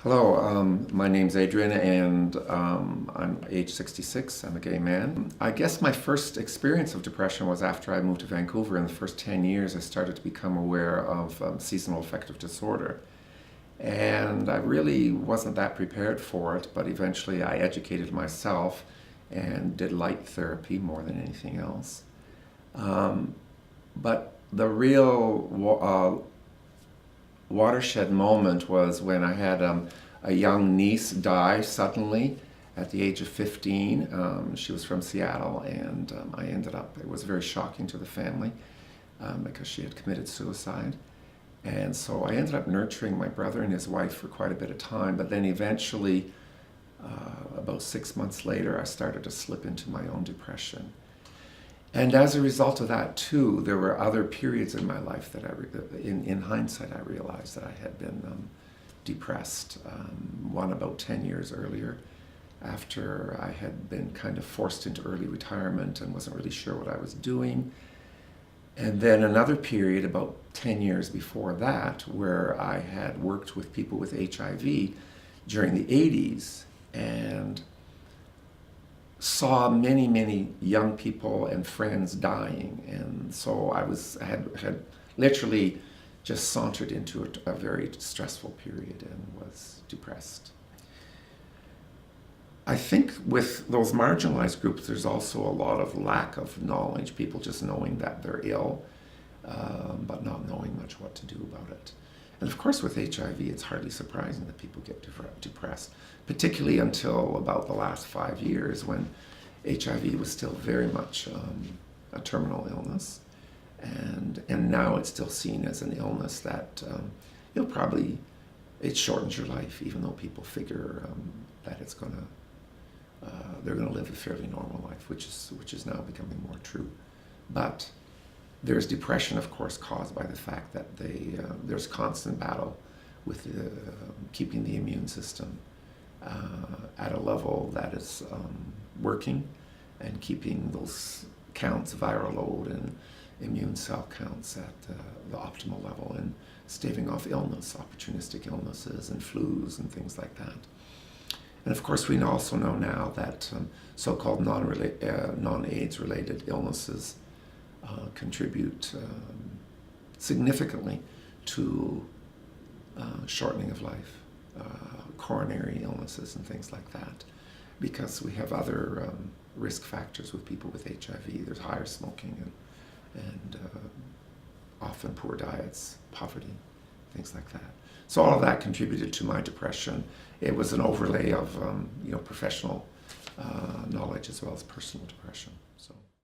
Hello, my name's Adriaan and I'm age 66. I'm a gay man. I guess my first experience of depression was after I moved to Vancouver. In the first 10 years, I started to become aware of seasonal affective disorder. And I really wasn't that prepared for it, but eventually I educated myself and did light therapy more than anything else. But the real watershed moment was when I had a young niece die suddenly at the age of 15. She was from Seattle, and I ended up, it was very shocking to the family because she had committed suicide. And so I ended up nurturing my brother and his wife for quite a bit of time, but then eventually, about 6 months later, I started to slip into my own depression. And as a result of that too, there were other periods in my life that in hindsight, I realized that I had been depressed. One about 10 years earlier, after I had been kind of forced into early retirement and wasn't really sure what I was doing. And then another period about 10 years before that, where I had worked with people with HIV during the 80s and saw many, many young people and friends dying. And so I had literally just sauntered into a very stressful period and was depressed. I think with those marginalized groups, there's also a lot of lack of knowledge, people just knowing that they're ill, but not knowing much what to do about it. And of course with HIV, it's hardly surprising that people get depressed, particularly until about the last 5 years when HIV was still very much a terminal illness. And now it's still seen as an illness that it shortens your life, even though people figure that they're gonna live a fairly normal life, which is now becoming more true. But there's depression, of course, caused by the fact that there's constant battle with keeping the immune system at a level that is working and keeping those counts, viral load and immune cell counts at the optimal level and staving off illness, opportunistic illnesses and flus and things like that. And of course, we also know now that so-called non-AIDS related illnesses contribute significantly to shortening of life, coronary illnesses and things like that, because we have other risk factors with people with HIV. There's higher smoking and often poor diets, poverty, things like that. So all of that contributed to my depression. It was an overlay of professional knowledge as well as personal depression. So.